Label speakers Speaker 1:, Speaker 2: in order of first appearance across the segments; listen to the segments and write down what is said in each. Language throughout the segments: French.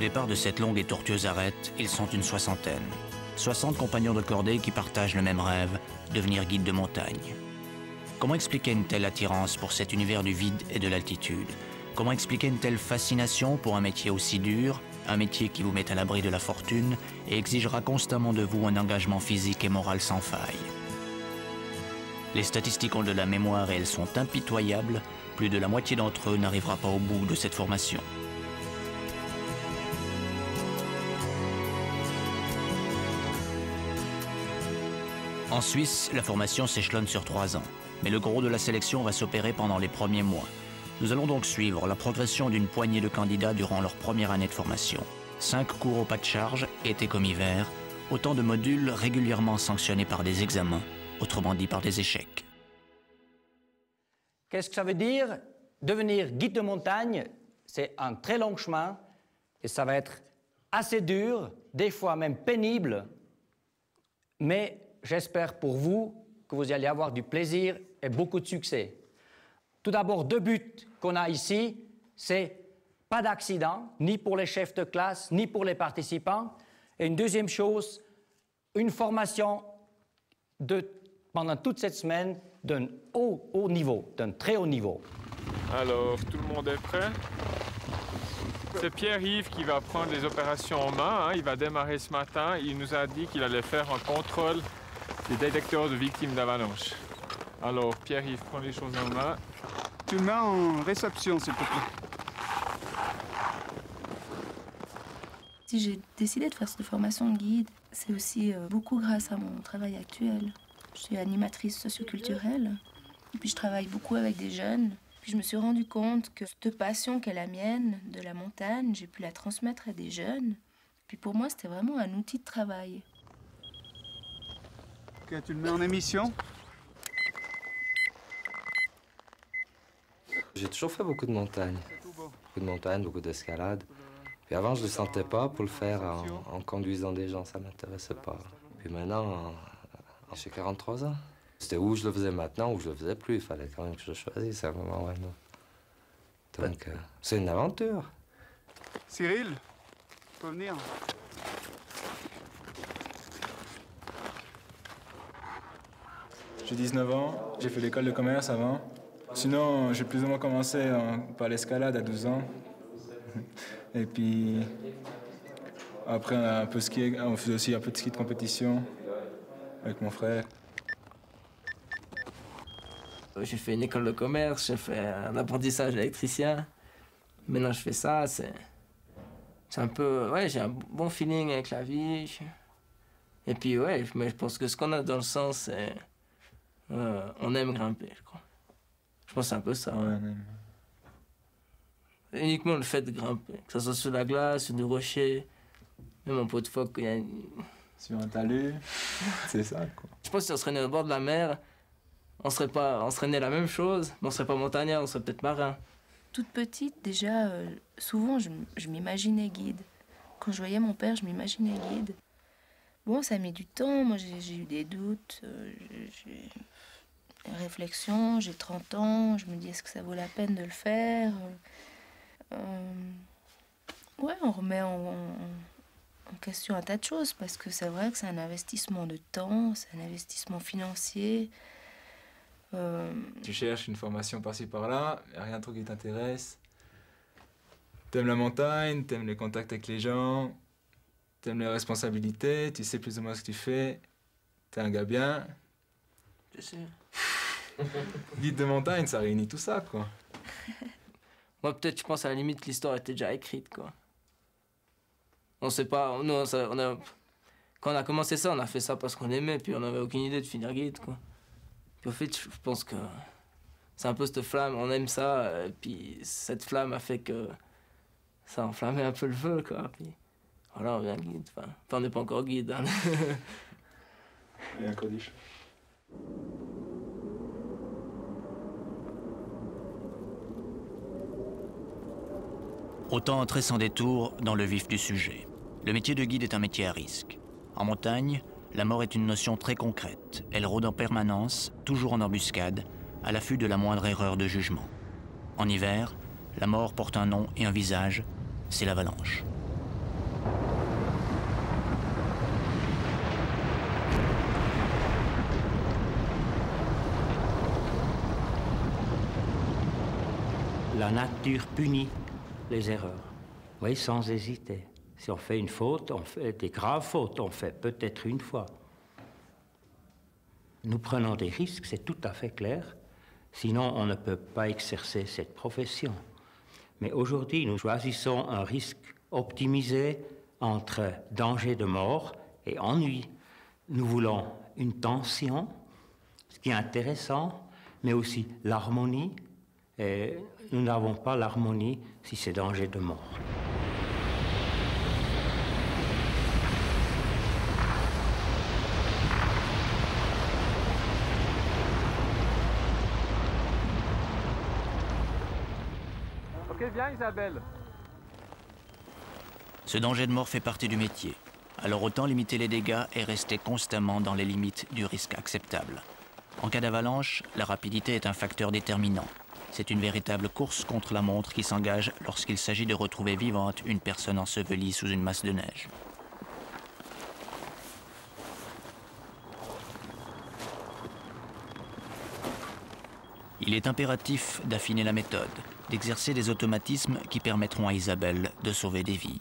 Speaker 1: départ de cette longue et tortueuse arête, ils sont une soixantaine. 60 compagnons de cordée qui partagent le même rêve, devenir guide de montagne. Comment expliquer une telle attirance pour cet univers du vide et de l'altitude? Comment expliquer une telle fascination pour un métier aussi dur, un métier qui vous met à l'abri de la fortune et exigera constamment de vous un engagement physique et moral sans faille? Les statistiques ont de la mémoire et elles sont impitoyables. Plus de la moitié d'entre eux n'arrivera pas au bout de cette formation. En Suisse, la formation s'échelonne sur 3 ans, mais le gros de la sélection va s'opérer pendant les premiers mois. Nous allons donc suivre la progression d'une poignée de candidats durant leur première année de formation. 5 cours au pas de charge, été comme hiver, autant de modules régulièrement sanctionnés par des examens, autrement dit par des échecs.
Speaker 2: Qu'est-ce que ça veut dire? Devenir guide de montagne, c'est un très long chemin et ça va être assez dur, des fois même pénible, mais j'espère pour vous que vous allez avoir du plaisir et beaucoup de succès. Tout d'abord, 2 buts qu'on a ici, c'est pas d'accident, ni pour les chefs de classe, ni pour les participants. Et une deuxième chose, une formation pendant toute cette semaine d'un haut niveau, d'un très haut niveau.
Speaker 3: Alors, tout le monde est prêt? C'est Pierre-Yves qui va prendre les opérations en main. Hein. Il va démarrer ce matin. Il nous a dit qu'il allait faire un contrôle des détecteurs de victimes d'avalanche. Alors, Pierre-Yves prend les choses en main.
Speaker 4: Tu me mets en réception, s'il te plaît.
Speaker 5: Si j'ai décidé de faire cette formation de guide, c'est aussi beaucoup grâce à mon travail actuel. Je suis animatrice socioculturelle, et puis je travaille beaucoup avec des jeunes. Puis je me suis rendu compte que cette passion qu'est la mienne de la montagne, j'ai pu la transmettre à des jeunes. Puis pour moi, c'était vraiment un outil de travail.
Speaker 4: Ok, tu le mets en émission.
Speaker 6: J'ai toujours fait beaucoup de montagnes. Beaucoup de montagnes, beaucoup d'escalade. Puis avant, je ne le sentais pas pour le faire en conduisant des gens, ça ne m'intéressait pas. Puis maintenant, j'ai 43 ans. C'était où je le faisais maintenant, où je le faisais plus. Il fallait quand même que je choisisse à un moment ou à un autre. Donc, c'est une aventure.
Speaker 4: Cyril, tu peux venir.
Speaker 7: J'ai 19 ans, j'ai fait l'école de commerce avant. Sinon, j'ai plus ou moins commencé par l'escalade à 12 ans. Et puis, après, on a un peu skié, on faisait aussi un peu de ski de compétition avec mon frère.
Speaker 8: J'ai fait une école de commerce, j'ai fait un apprentissage d'électricien. Maintenant, je fais ça, c'est un peu... Ouais, j'ai un bon feeling avec la vie. Et puis, ouais, mais je pense que ce qu'on a dans le sens, c'est... on aime grimper, je crois. Je pense que c'est un peu ça.
Speaker 7: Ouais, on aime.
Speaker 8: Uniquement le fait de grimper, que ce soit sur la glace, sur du rocher, même en pot de phoque, il y a une...
Speaker 7: Sur un talus, c'est ça, quoi.
Speaker 8: Je pense que si on serait né au bord de la mer, on serait né la même chose, mais on serait pas montagnard, on serait peut-être marin.
Speaker 5: Toute petite, déjà, souvent, je m'imaginais guide. Quand je voyais mon père, je m'imaginais guide. Bon, ça a mis du temps, moi j'ai eu des doutes, j'ai des réflexions, j'ai 30 ans, je me dis est-ce que ça vaut la peine de le faire? Ouais, on remet en question un tas de choses, parce que c'est vrai que c'est un investissement de temps, c'est un investissement financier.
Speaker 7: Tu cherches une formation par-ci par-là, il n'y a rien trop qui t'intéresse. T'aimes la montagne, t'aimes les contacts avec les gens, t'aimes les responsabilités, tu sais plus ou moins ce que tu fais, t'es un gars bien.
Speaker 8: Je sais.
Speaker 7: Guide de montagne, ça réunit tout ça, quoi.
Speaker 8: Moi, peut-être, je pense à la limite, l'histoire était déjà écrite, quoi. On sait pas, nous, quand on a commencé ça, on a fait ça parce qu'on aimait, puis on n'avait aucune idée de finir guide, quoi. Puis au fait, je pense que c'est un peu cette flamme, on aime ça, et puis cette flamme a fait que ça a enflammé un peu le feu, quoi. Puis voilà, on devient guide. Enfin, on n'est pas encore guide. Hein.
Speaker 7: Il y a un codice.
Speaker 1: Autant entrer sans détour dans le vif du sujet. Le métier de guide est un métier à risque. En montagne, la mort est une notion très concrète. Elle rôde en permanence, toujours en embuscade, à l'affût de la moindre erreur de jugement. En hiver, la mort porte un nom et un visage, c'est l'avalanche.
Speaker 9: la nature punit les erreurs. Oui, sans hésiter. Si on fait une faute, on fait des graves fautes, on fait peut-être une fois. Nous prenons des risques, c'est tout à fait clair. Sinon, on ne peut pas exercer cette profession. Mais aujourd'hui, nous choisissons un risque optimisé entre danger de mort et ennui. Nous voulons une tension, ce qui est intéressant, mais aussi l'harmonie. Et nous n'avons pas l'harmonie si c'est danger de mort.
Speaker 3: Ok, viens Isabelle.
Speaker 1: Ce danger de mort fait partie du métier. Alors autant limiter les dégâts et rester constamment dans les limites du risque acceptable. En cas d'avalanche, la rapidité est un facteur déterminant. C'est une véritable course contre la montre qui s'engage lorsqu'il s'agit de retrouver vivante une personne ensevelie sous une masse de neige. Il est impératif d'affiner la méthode, d'exercer des automatismes qui permettront à Isabelle de sauver des vies.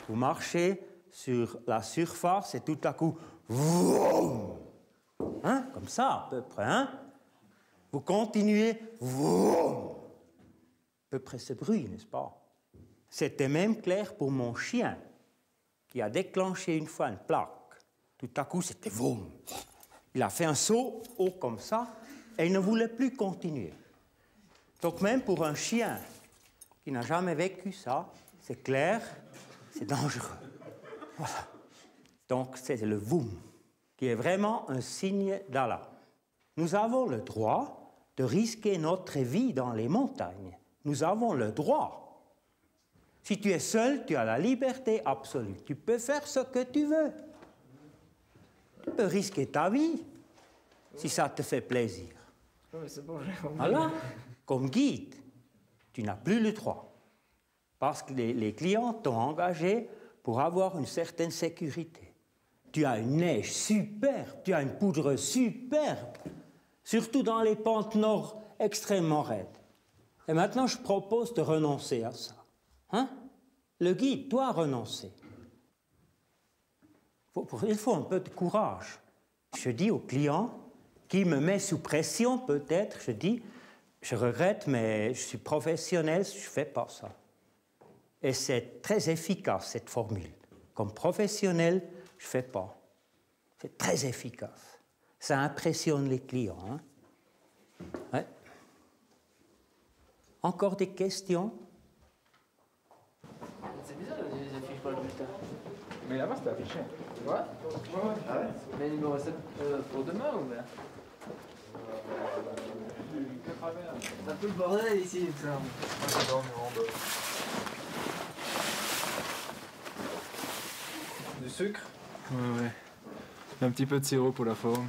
Speaker 9: Vous marchez sur la surface et tout à coup, vroom, hein, comme ça à peu près, hein? Vous continuez, vroom, à peu près ce bruit, n'est-ce pas? C'était même clair pour mon chien, qui a déclenché une fois une plaque. Tout à coup, c'était vroom. Il a fait un saut haut comme ça et il ne voulait plus continuer. Donc même pour un chien qui n'a jamais vécu ça, c'est clair, c'est dangereux. Voilà. Donc c'est le vroom qui est vraiment un signe d'alarme. Nous avons le droit de risquer notre vie dans les montagnes. Nous avons le droit. Si tu es seul, tu as la liberté absolue. Tu peux faire ce que tu veux. Tu peux risquer ta vie si ça te fait plaisir.
Speaker 8: Oui, c'est bon, j'ai compris.
Speaker 9: Voilà. Comme guide, tu n'as plus le droit. Parce que les clients t'ont engagé pour avoir une certaine sécurité. Tu as une neige superbe, tu as une poudre superbe, surtout dans les pentes nord extrêmement raides. Et maintenant, je propose de renoncer à ça. Hein? Le guide doit renoncer. Il faut un peu de courage. Je dis au client, qui me met sous pression peut-être, je dis, je regrette, mais je suis professionnel, je ne fais pas ça. Et c'est très efficace, cette formule. Comme professionnel, je ne fais pas. C'est très efficace. Ça impressionne les clients. Hein? Ouais. Encore des questions?
Speaker 8: C'est bizarre, ils affichent pas le bulletin.
Speaker 7: Mais là-bas, c'était affiché.
Speaker 8: Ouais? Ah ouais? Mais numéro 7 pour demain ou bien? C'est un peu le bordel ici, ça.
Speaker 7: Du sucre? Ouais. Un petit peu de sirop pour la forme.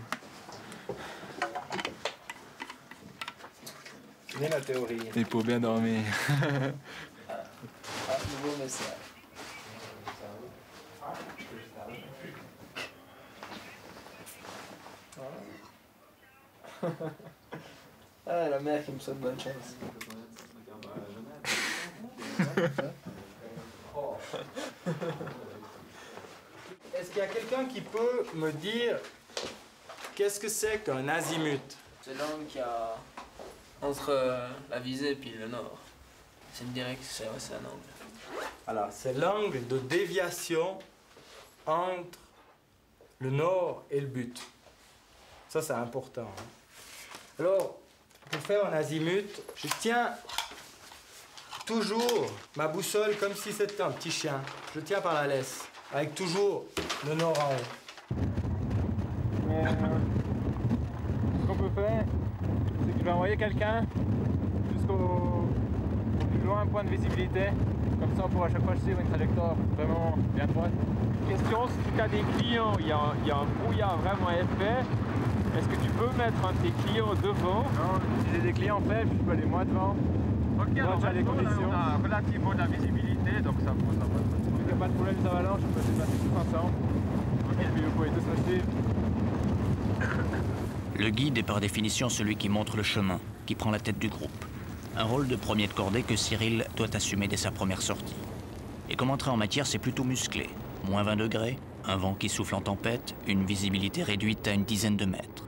Speaker 7: Bien la théorie. Et pour bien dormir.
Speaker 8: Nouveau message. Ah, la mère qui me souhaite bonne chance.
Speaker 9: Est-ce qu'il y a quelqu'un qui peut me dire qu'est-ce que c'est qu'un azimut?
Speaker 8: C'est l'angle qu'il y a entre la visée et puis le nord. C'est une direction, c'est un angle.
Speaker 9: Alors, c'est l'angle de déviation entre le nord et le but. Ça, c'est important. Hein. Alors, pour faire un azimut, je tiens toujours ma boussole comme si c'était un petit chien. Je le tiens par la laisse, avec toujours le nord en haut.
Speaker 3: Mais ce qu'on peut faire, c'est que tu vas envoyer quelqu'un jusqu'au plus loin point de visibilité. Comme ça, on pourra à chaque fois suivre une trajectoire vraiment bien droite. Question, si tu as des clients, il y a un brouillard vraiment épais, Est-ce que tu peux mettre un de tes clients devant?
Speaker 7: Non, si j'ai des clients faibles, je peux aller moi devant.
Speaker 3: Ok, alors
Speaker 7: déjà les conditions.
Speaker 3: on a relativement de la visibilité, donc ça pose pas de problème.
Speaker 7: Il n'y a pas de problème d'avalanche, on peut se déplacer tous ensemble. Et puis vous pouvez tous rester.
Speaker 1: Le guide est par définition celui qui montre le chemin, qui prend la tête du groupe. Un rôle de premier de cordée que Cyril doit assumer dès sa première sortie. Et comme entrée en matière, c'est plutôt musclé. Moins 20 degrés, un vent qui souffle en tempête, une visibilité réduite à une dizaine de mètres.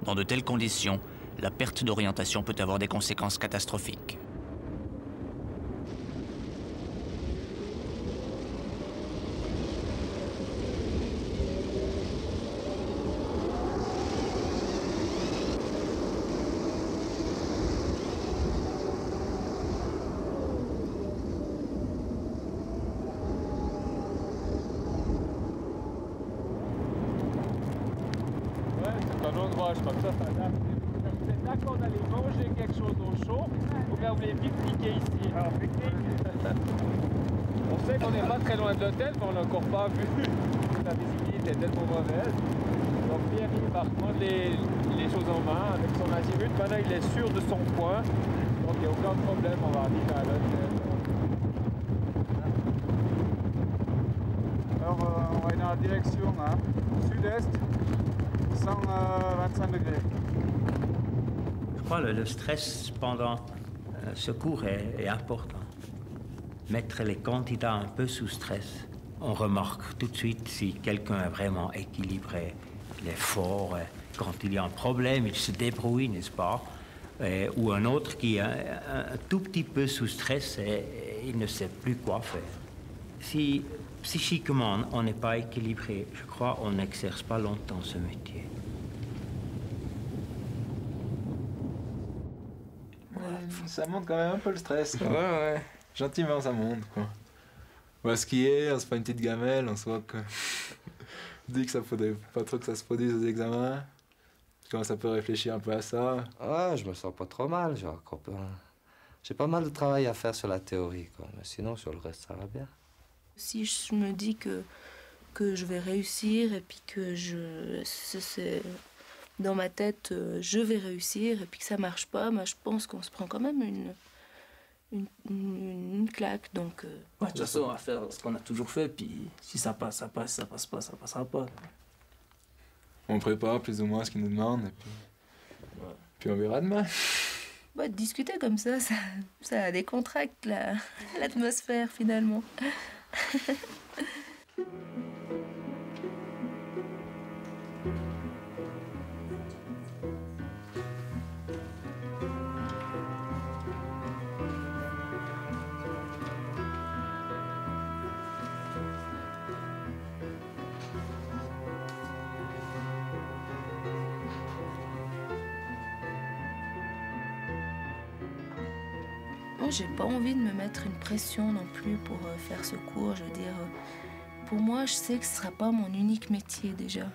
Speaker 1: Dans de telles conditions, la perte d'orientation peut avoir des conséquences catastrophiques.
Speaker 3: C'est un endroit, je crois que ça s'adapte. Vous êtes d'accord d'aller manger quelque chose au chaud ou bien vous voulez pique-niquer ici? Alors, on sait qu'on n'est pas très loin de l'hôtel, mais on n'a encore pas vu. La visibilité est tellement mauvaise. Donc Pierre, il va reprendre les choses en main avec son azimut. Maintenant, il est sûr de son point. Donc il n'y a aucun problème, on va arriver à l'hôtel.
Speaker 4: Alors, on va aller dans la direction sud-est, 125 degrés.
Speaker 9: Je crois que le stress pendant ce cours est important. Mettre les candidats un peu sous stress. On remarque tout de suite si quelqu'un est vraiment équilibré, il est fort. Quand il y a un problème, il se débrouille, n'est-ce pas? Ou un autre qui est un tout petit peu sous stress et il ne sait plus quoi faire. Si psychiquement on n'est pas équilibré, je crois qu'on n'exerce pas longtemps ce métier.
Speaker 7: Ça monte quand même un peu le stress, quoi.
Speaker 8: Ouais.
Speaker 7: Gentiment, ça monte, quoi. On va skier, on se fait une petite gamelle, on se voit que... on dit que ça faudrait pas trop que ça se produise aux examens. Je commence un peu à réfléchir un peu à ça.
Speaker 6: Ouais, je me sens pas trop mal. J'ai pas mal de travail à faire sur la théorie, quoi. Mais sinon, sur le reste, ça va bien.
Speaker 5: Si je me dis que je vais réussir et puis que c'est dans ma tête, je vais réussir et puis que ça marche pas, moi, je pense qu'on se prend quand même une claque. Donc,
Speaker 8: De toute façon, on va faire ce qu'on a toujours fait, puis si ça passe, ça passe, ça passe pas, ça passera pas.
Speaker 7: On prépare plus ou moins ce qu'ils nous demandent, et puis on verra demain.
Speaker 5: Discuter comme ça décontracte l'atmosphère finalement. Moi, j'ai pas envie de me mettre une pression non plus pour faire ce cours. Je veux dire, pour moi, je sais que ce sera pas mon unique métier déjà.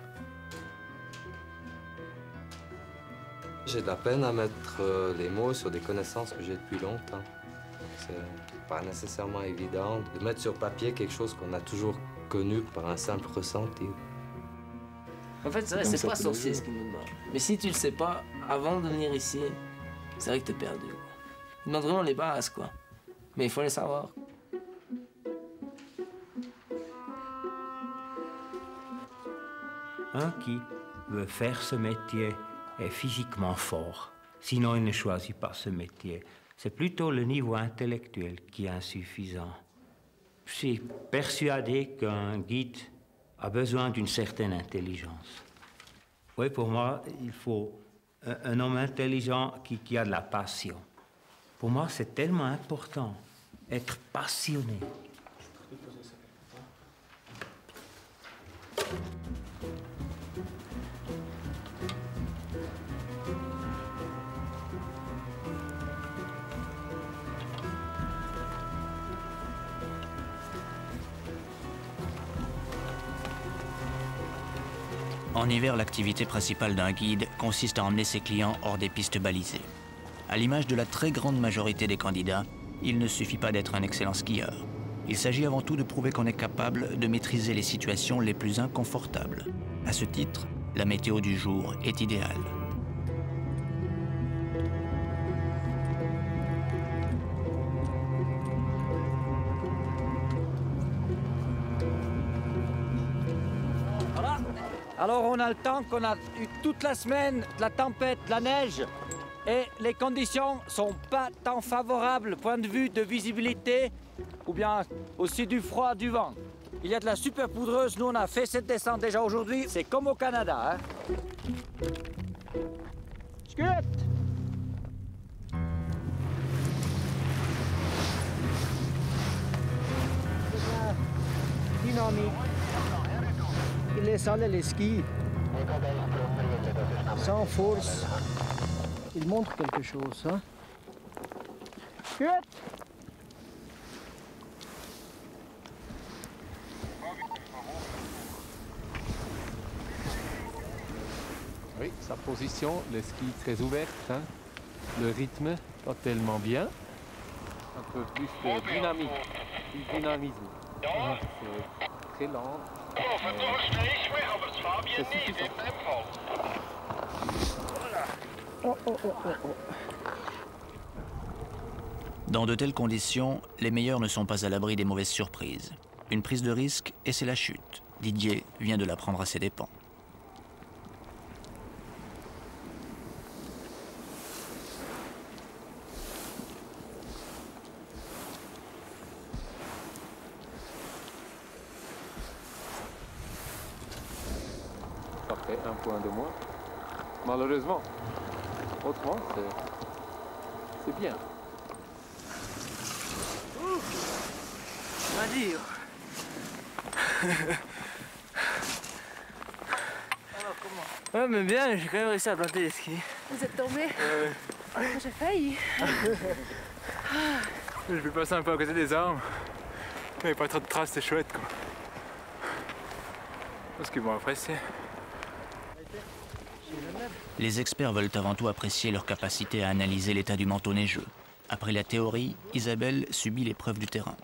Speaker 6: J'ai de la peine à mettre les mots sur des connaissances que j'ai depuis longtemps. C'est pas nécessairement évident de mettre sur papier quelque chose qu'on a toujours connu par un simple ressenti.
Speaker 8: En fait, c'est vrai, c'est pas sorcier ce qu'ils nous demandent. Mais si tu le sais pas, avant de venir ici, c'est vrai que t'es perdu. Ils demandent vraiment les bases, quoi. Mais il faut les savoir.
Speaker 9: Un qui veut faire ce métier est physiquement fort. Sinon, il ne choisit pas ce métier. C'est plutôt le niveau intellectuel qui est insuffisant. Je suis persuadé qu'un guide a besoin d'une certaine intelligence. Oui, pour moi, il faut un homme intelligent qui a de la passion. Pour moi, c'est tellement important, être passionné.
Speaker 1: En hiver, l'activité principale d'un guide consiste à emmener ses clients hors des pistes balisées. À l'image de la très grande majorité des candidats, il ne suffit pas d'être un excellent skieur. Il s'agit avant tout de prouver qu'on est capable de maîtriser les situations les plus inconfortables. À ce titre, La météo du jour est idéale.
Speaker 2: Voilà. Alors on a le temps qu'on a eu toute la semaine, de la tempête, de la neige, et les conditions sont pas tant favorables, point de vue de visibilité, ou bien aussi du froid, du vent. Il y a de la super poudreuse, nous on a fait cette descente déjà aujourd'hui, c'est comme au Canada. Hein. Scoot! Dynamique. Il laisse aller les skis. Sans force. Il montre quelque chose. Hein?
Speaker 10: Oui, sa position, le ski très ouvert, hein? Le rythme pas tellement bien. Un peu plus de dynamique, du dynamisme. C'est très lent. C'est suffisant.
Speaker 1: Dans de telles conditions, les meilleurs ne sont pas à l'abri des mauvaises surprises. Une prise de risque et c'est la chute. Didier vient de la prendre à ses dépens.
Speaker 10: Ça fait un point de moins. Malheureusement. Autrement, c'est bien.
Speaker 8: Va dire. Alors comment? Ouais, mais bien, j'ai quand même réussi à planter les skis.
Speaker 5: Vous êtes tombé? J'ai failli.
Speaker 3: Je vais passer un peu à côté des arbres. Mais pas trop de traces, c'est chouette quoi. Parce que bon, après c'est...
Speaker 1: Les experts veulent avant tout apprécier leur capacité à analyser l'état du manteau neigeux. Après la théorie, Isabelle subit l'épreuve du terrain.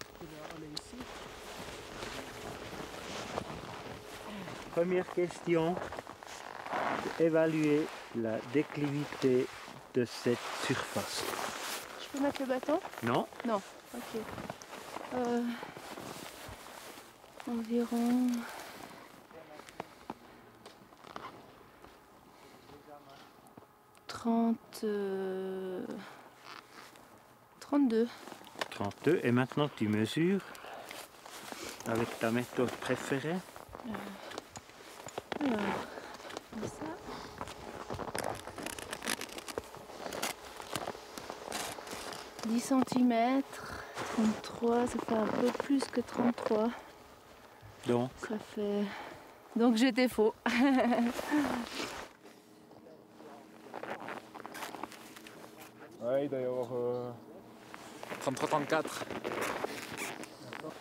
Speaker 9: Première question, évaluer la déclivité de cette surface.
Speaker 5: Je peux mettre le bâton?
Speaker 9: Non?
Speaker 5: Non, ok. Environ... 32.
Speaker 9: 32. Et maintenant tu mesures avec ta méthode préférée?
Speaker 5: Alors, comme ça. 10 cm, 33, ça fait un peu plus que 33.
Speaker 9: Donc?
Speaker 5: Ça fait... Donc j'étais faux.
Speaker 4: Ouais, il doit y avoir 33-34.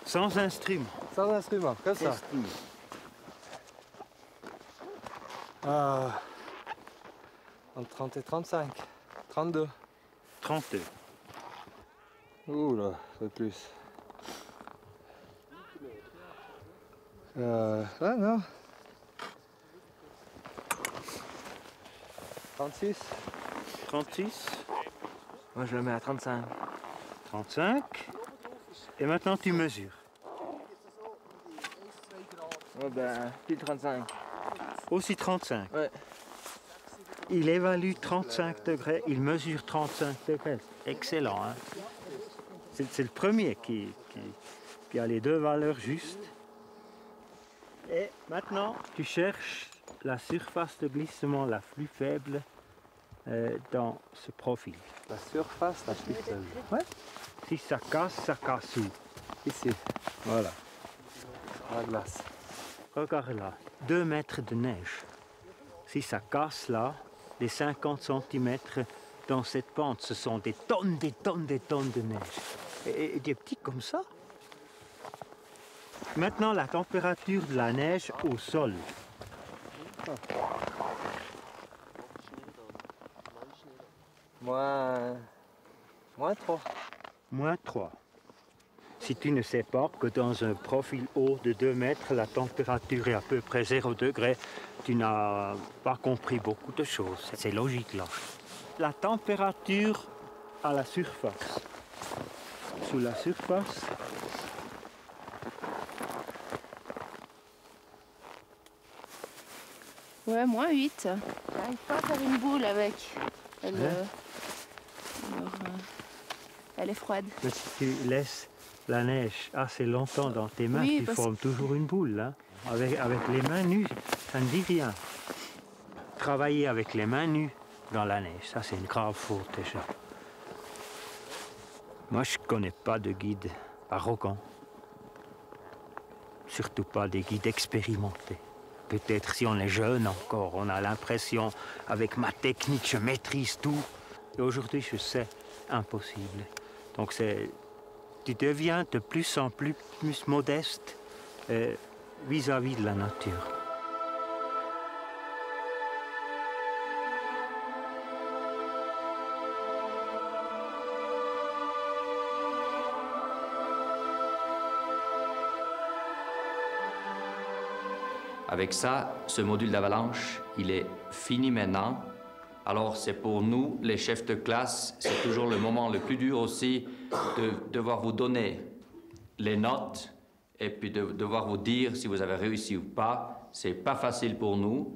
Speaker 9: Sans instrument?
Speaker 6: Sans instrument, comme ça. Entre 30 et 35. 32.
Speaker 9: 32.
Speaker 6: Ouh là, c'est plus. Ah non. 36.
Speaker 9: 36.
Speaker 8: Moi, je le mets à 35.
Speaker 9: 35. Et maintenant tu mesures.
Speaker 8: Ouais, ben, plus de 35.
Speaker 9: Aussi 35.
Speaker 8: Ouais.
Speaker 9: Il évalue 35 degrés, il mesure 35 degrés. Excellent, hein? C'est le premier qui a les deux valeurs justes. Et maintenant, tu cherches la surface de glissement la plus faible dans ce profil.
Speaker 6: La surface la plus faible.
Speaker 9: Ouais. Si ça casse où?
Speaker 6: Ici. Voilà. La glace.
Speaker 9: Regarde là, 2 mètres de neige. Si ça casse là, les 50 cm dans cette pente, ce sont des tonnes de neige. Et des petits comme ça. Maintenant, la température de la neige au sol.
Speaker 6: Moins 3.
Speaker 9: Moins 3. Si tu ne sais pas que dans un profil haut de 2 mètres, la température est à peu près 0 degré, tu n'as pas compris beaucoup de choses. C'est logique, là. La température à la surface. Sous la surface,
Speaker 5: ouais, -8. J'arrive pas à faire une boule avec. Elle, elle est froide.
Speaker 9: mais si tu laisses la neige assez longtemps dans tes mains,
Speaker 5: Oui,
Speaker 9: tu
Speaker 5: parce-
Speaker 9: formes toujours une boule. Hein. Avec les mains nues, ça ne dit rien. Travailler avec les mains nues dans la neige, ça c'est une grave faute déjà. Moi, je ne connais pas de guide arrogant. Surtout pas des guides expérimentés. Peut-être si on est jeune encore, on a l'impression, avec ma technique, je maîtrise tout. Et aujourd'hui, je sais, impossible. Donc tu deviens de plus en plus modeste vis-à-vis de la nature.
Speaker 11: Avec ça, ce module d'avalanche, il est fini maintenant. Alors c'est pour nous, les chefs de classe, c'est toujours le moment le plus dur aussi de devoir vous donner les notes et puis de devoir vous dire si vous avez réussi ou pas. C'est pas facile pour nous.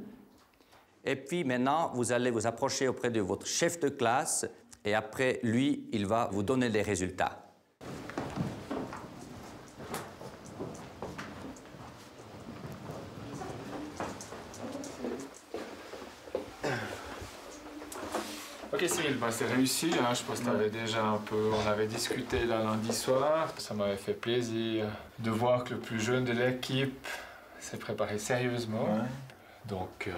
Speaker 11: Et puis maintenant, vous allez vous approcher auprès de votre chef de classe et après, lui, il va vous donner les résultats.
Speaker 3: Ok Cyril, bah, c'est réussi, hein. Je pense que tu avais déjà un peu... On avait discuté là lundi soir. Ça m'avait fait plaisir de voir que le plus jeune de l'équipe s'est préparé sérieusement. Ouais. Donc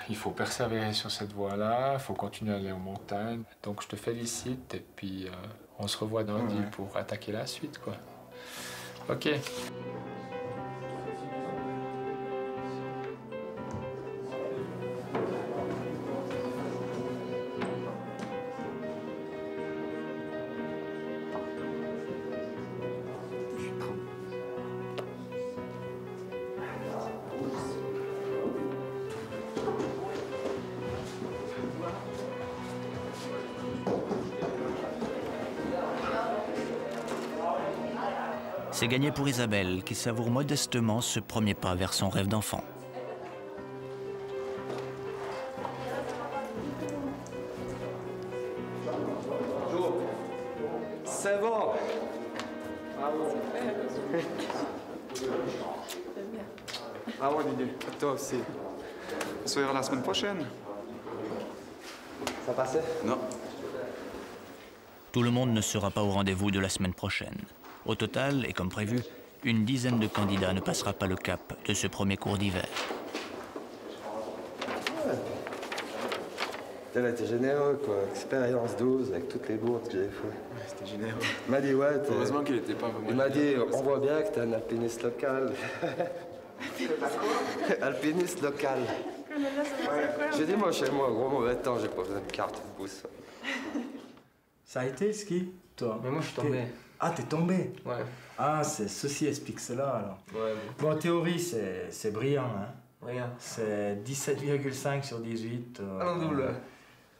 Speaker 3: il faut persévérer sur cette voie-là, il faut continuer à aller aux montagnes. Donc je te félicite et puis on se revoit lundi pour attaquer la suite, quoi. Ok.
Speaker 1: C'est gagné pour Isabelle, qui savoure modestement ce premier pas vers son rêve d'enfant.
Speaker 6: Bonjour. C'est bon.
Speaker 12: Bravo Didier. À toi aussi. On se verra la semaine prochaine.
Speaker 6: Ça passait?
Speaker 12: Non.
Speaker 1: Tout le monde ne sera pas au rendez-vous de la semaine prochaine. Au total, et comme prévu, une dizaine de candidats ne passera pas le cap de ce premier cours d'hiver.
Speaker 6: Elle a été généreux, quoi. Expérience 12 avec toutes les bourdes que j'ai fait.
Speaker 12: Ouais, c'était généreux.
Speaker 6: Il m'a dit, ouais.
Speaker 12: Heureusement qu'il n'était pas vraiment.
Speaker 6: Il m'a dit, on voit bien que t'es un alpiniste local. Alpiniste local. J'ai dit, moi, chez moi, gros mauvais temps, j'ai pas besoin de carte de pouce.
Speaker 13: Ça a été le ski, toi?
Speaker 8: Mais moi, je suis tombé.
Speaker 13: Ah, t'es tombé?
Speaker 8: Ouais.
Speaker 13: Ah, ceci explique cela, alors.
Speaker 8: Ouais.
Speaker 13: Bon, en théorie, c'est brillant, hein.
Speaker 8: Regarde.
Speaker 13: C'est 17,5 sur 18.
Speaker 8: Un double.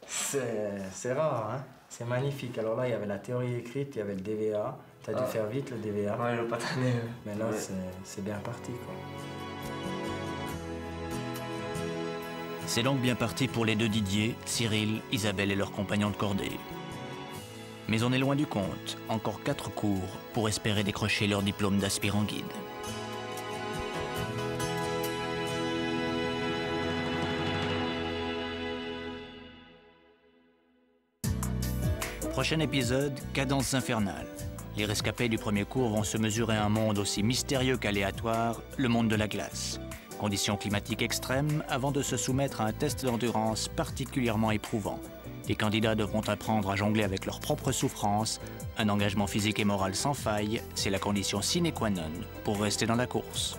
Speaker 13: C'est rare, hein. C'est magnifique. Alors là, il y avait la théorie écrite, il y avait le DVA. T'as dû faire vite, le DVA.
Speaker 8: Ouais, le patané.
Speaker 13: Mais là, c'est bien parti, quoi.
Speaker 1: C'est donc bien parti pour les deux Didier, Cyril, Isabelle et leurs compagnons de cordée. Mais on est loin du compte. Encore 4 cours pour espérer décrocher leur diplôme d'aspirant guide. Prochain épisode, Cadence infernale. Les rescapés du premier cours vont se mesurer à un monde aussi mystérieux qu'aléatoire, le monde de la glace. Conditions climatiques extrêmes avant de se soumettre à un test d'endurance particulièrement éprouvant. Les candidats devront apprendre à jongler avec leurs propres souffrances. Un engagement physique et moral sans faille, c'est la condition sine qua non pour rester dans la course.